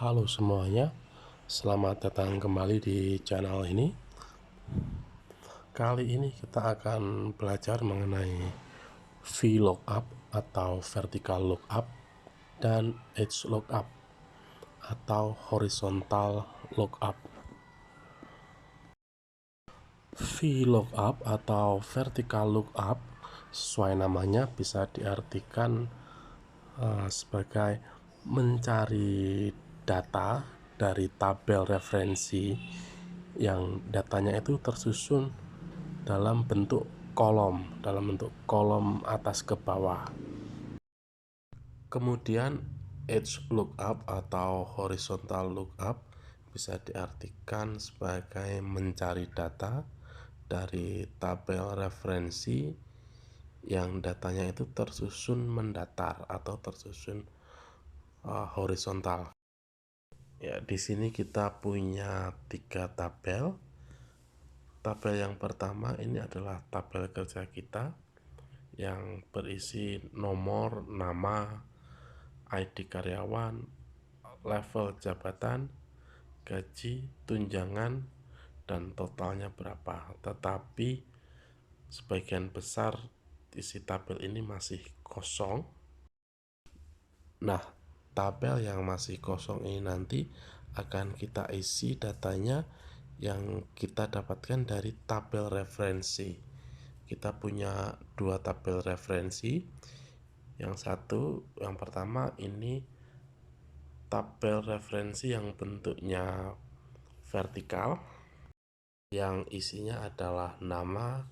Halo semuanya, selamat datang kembali di channel ini. Kali ini kita akan belajar mengenai VLOOKUP atau Vertical Lookup dan Edge Lookup atau Horizontal Lookup. VLOOKUP atau Vertical Lookup sesuai namanya bisa diartikan sebagai mencari data dari tabel referensi yang datanya itu tersusun dalam bentuk kolom atas ke bawah. Kemudian edge lookup atau horizontal lookup bisa diartikan sebagai mencari data dari tabel referensi yang datanya itu tersusun mendatar atau tersusun horizontal. Ya, di sini kita punya 3 tabel. Tabel yang pertama ini adalah tabel kerja kita yang berisi nomor, nama, ID karyawan, level jabatan, gaji, tunjangan, dan totalnya berapa. Tetapi sebagian besar isi tabel ini masih kosong. Nah, tabel yang masih kosong ini nanti akan kita isi datanya yang kita dapatkan dari tabel referensi. Kita punya 2 tabel referensi. Yang pertama ini tabel referensi yang bentuknya vertikal, yang isinya adalah nama,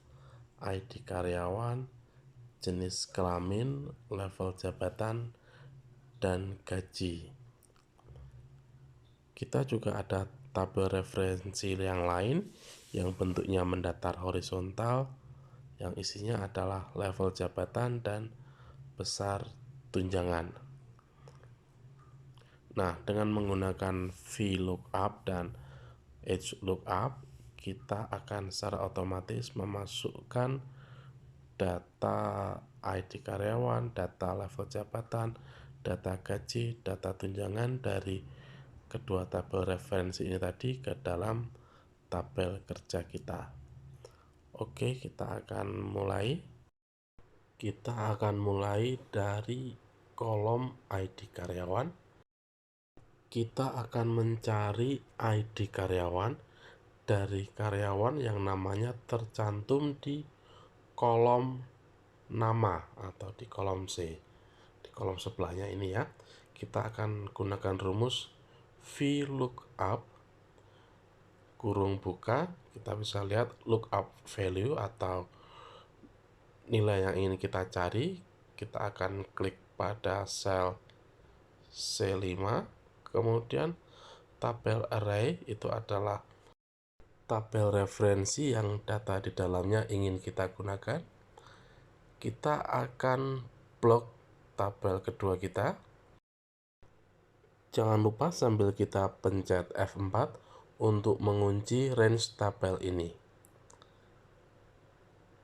ID karyawan, jenis kelamin, level jabatan, dan gaji. Kita juga ada tabel referensi yang lain yang bentuknya mendatar horizontal, yang isinya adalah level jabatan dan besar tunjangan. Nah, dengan menggunakan VLOOKUP dan Edge Lookup, kita akan secara otomatis memasukkan data ID karyawan, data level jabatan, data gaji, data tunjangan dari kedua tabel referensi ini tadi ke dalam tabel kerja kita. Oke, kita akan mulai. Kita akan mulai dari kolom ID karyawan. Kita akan mencari ID karyawan dari karyawan yang namanya tercantum di kolom nama atau di kolom C, di kolom sebelahnya ini ya. Kita akan gunakan rumus VLOOKUP kurung buka. Kita bisa lihat lookup value atau nilai yang ingin kita cari. Kita akan klik pada sel C5, kemudian tabel array itu adalah tabel referensi yang data di dalamnya ingin kita gunakan. Kita akan blok tabel kedua kita. Jangan lupa sambil kita pencet F4 untuk mengunci range tabel ini.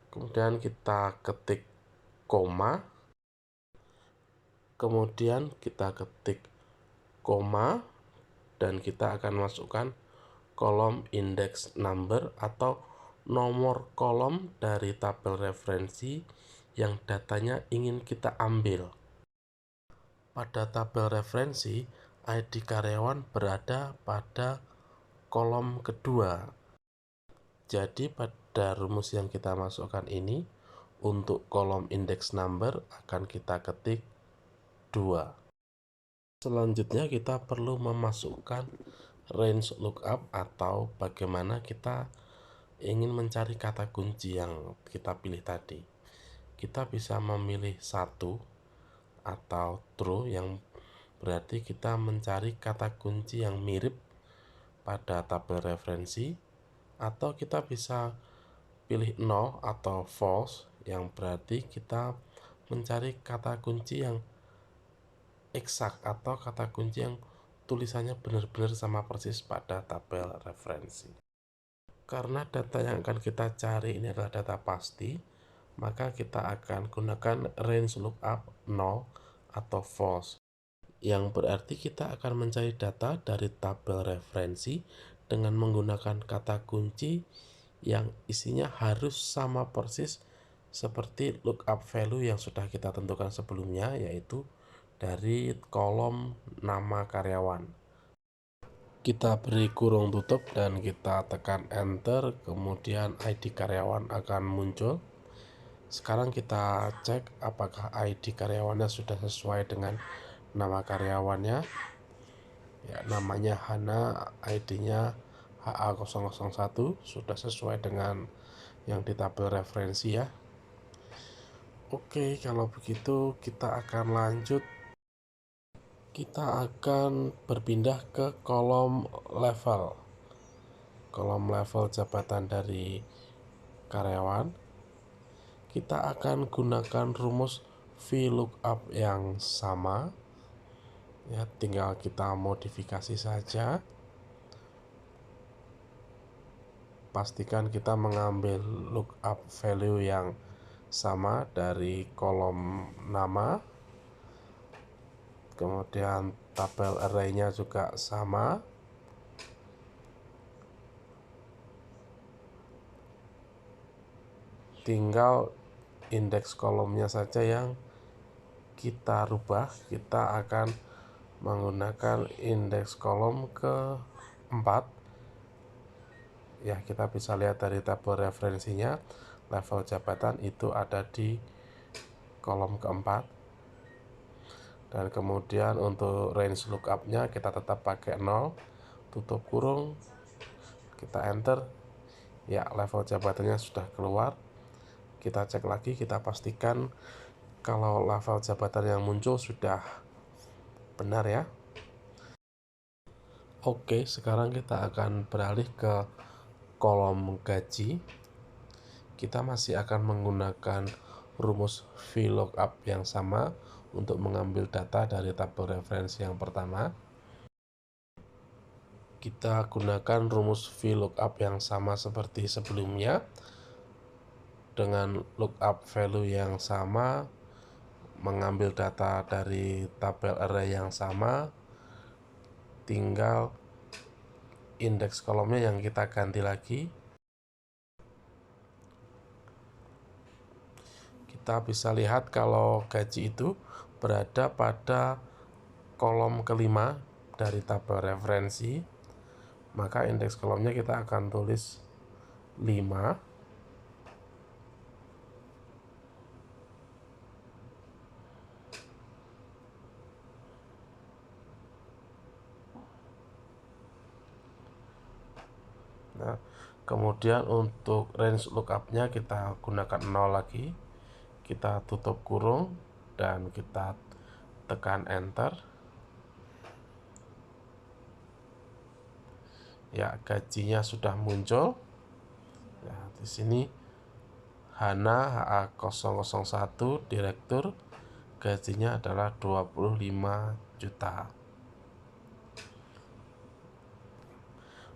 Kemudian kita ketik koma. Kemudian kita ketik koma dan kita akan masukkan kolom index number atau nomor kolom dari tabel referensi yang datanya ingin kita ambil. Pada tabel referensi, ID karyawan berada pada kolom kedua. Jadi pada rumus yang kita masukkan ini, untuk kolom index number akan kita ketik 2. Selanjutnya kita perlu memasukkan range lookup atau bagaimana kita ingin mencari kata kunci yang kita pilih tadi. Kita bisa memilih 1 atau true, yang berarti kita mencari kata kunci yang mirip pada tabel referensi, atau kita bisa pilih 0 atau false, yang berarti kita mencari kata kunci yang eksak atau kata kunci yang tulisannya benar-benar sama persis pada tabel referensi. Karena data yang akan kita cari ini adalah data pasti, maka kita akan gunakan range lookup 0 atau false, yang berarti kita akan mencari data dari tabel referensi dengan menggunakan kata kunci yang isinya harus sama persis seperti lookup value yang sudah kita tentukan sebelumnya, yaitu dari kolom nama karyawan. Kita beri kurung tutup dan kita tekan enter, kemudian ID karyawan akan muncul. Sekarang kita cek apakah ID karyawannya sudah sesuai dengan nama karyawannya. Ya, namanya Hana, ID-nya HA001, sudah sesuai dengan yang di tabel referensi ya. Oke, kalau begitu kita akan lanjut. Kita akan berpindah ke kolom level. Kolom level jabatan dari karyawan. Kita akan gunakan rumus VLOOKUP yang sama. Ya, tinggal kita modifikasi saja. Pastikan kita mengambil lookup value yang sama dari kolom nama. Kemudian tabel array-nya juga sama. Tinggal indeks kolomnya saja yang kita rubah. Kita akan menggunakan indeks kolom ke-4. Ya, kita bisa lihat dari tabel referensinya, level jabatan itu ada di kolom ke-4. Dan kemudian untuk range lookup-nya kita tetap pakai 0, tutup kurung, kita enter. Ya, level jabatannya sudah keluar. Kita cek lagi, kita pastikan kalau level jabatan yang muncul sudah benar ya. Oke, sekarang kita akan beralih ke kolom gaji. Kita masih akan menggunakan rumus VLOOKUP yang sama untuk mengambil data dari tabel referensi yang pertama. Kita gunakan rumus VLOOKUP yang sama seperti sebelumnya, dengan lookup value yang sama, mengambil data dari tabel array yang sama, tinggal indeks kolomnya yang kita ganti lagi. Kita bisa lihat kalau gaji itu berada pada kolom kelima dari tabel referensi, maka indeks kolomnya kita akan tulis 5. Nah, kemudian untuk range lookup-nya kita gunakan 0 lagi. Kita tutup kurung dan kita tekan enter. Ya, gajinya sudah muncul. Ya, di sini Hana HA001 direktur, gajinya adalah 25 juta.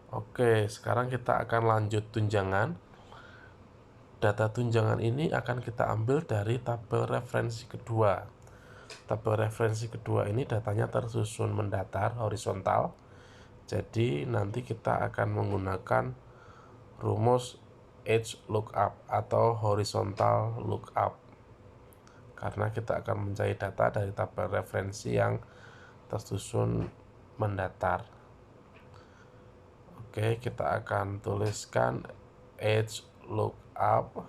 Oke, sekarang kita akan lanjut tunjangan. Data tunjangan ini akan kita ambil dari tabel referensi kedua. Tabel referensi kedua ini datanya tersusun mendatar horizontal. Jadi nanti kita akan menggunakan rumus edge lookup atau horizontal lookup, karena kita akan mencari data dari tabel referensi yang tersusun mendatar. Oke, kita akan tuliskan edge lookup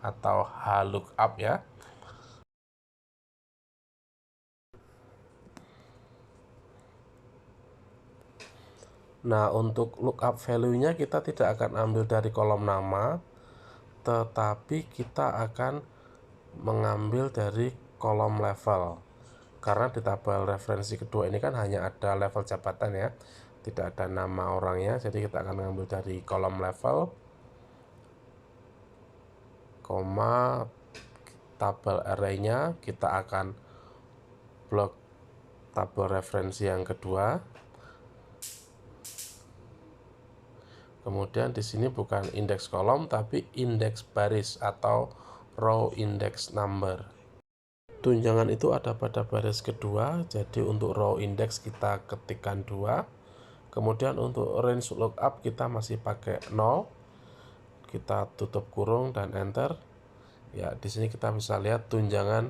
atau HLOOKUP ya. Nah, untuk lookup value-nya kita tidak akan ambil dari kolom nama, tetapi kita akan mengambil dari kolom level. Karena di tabel referensi kedua ini kan hanya ada level jabatan ya, tidak ada nama orangnya. Jadi kita akan mengambil dari kolom level, koma, tabel array-nya kita akan blok tabel referensi yang kedua. Kemudian di sini bukan indeks kolom tapi indeks baris atau row index number. Tunjangan itu ada pada baris kedua, jadi untuk row index kita ketikkan 2. Kemudian untuk range lookup kita masih pakai 0. Kita tutup kurung dan enter. Ya, di sini kita bisa lihat tunjangan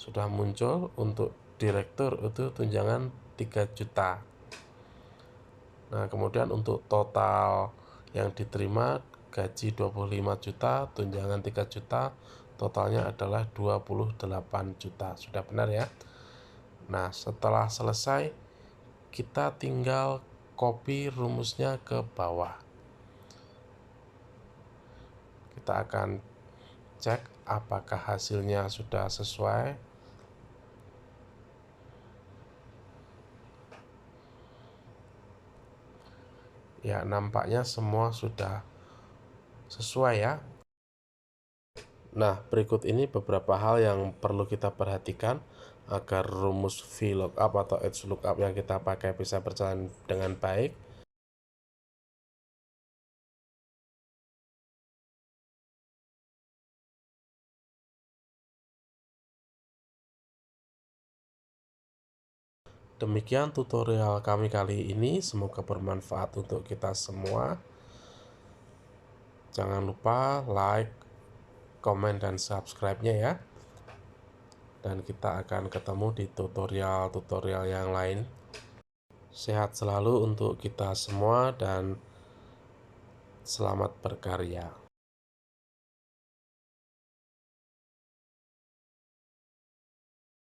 sudah muncul. Untuk direktur itu tunjangan 3 juta. Nah, kemudian untuk total yang diterima gaji 25 juta, tunjangan 3 juta, totalnya adalah 28 juta. Sudah benar ya? Nah, setelah selesai kita tinggal copy rumusnya ke bawah. Kita akan cek apakah hasilnya sudah sesuai. Ya, nampaknya semua sudah sesuai ya. Nah, berikut ini beberapa hal yang perlu kita perhatikan agar rumus VLOOKUP atau HLOOKUP yang kita pakai bisa berjalan dengan baik. Demikian tutorial kami kali ini, semoga bermanfaat untuk kita semua. Jangan lupa like, komen, dan subscribe-nya ya. Dan kita akan ketemu di tutorial-tutorial yang lain. Sehat selalu untuk kita semua dan selamat berkarya.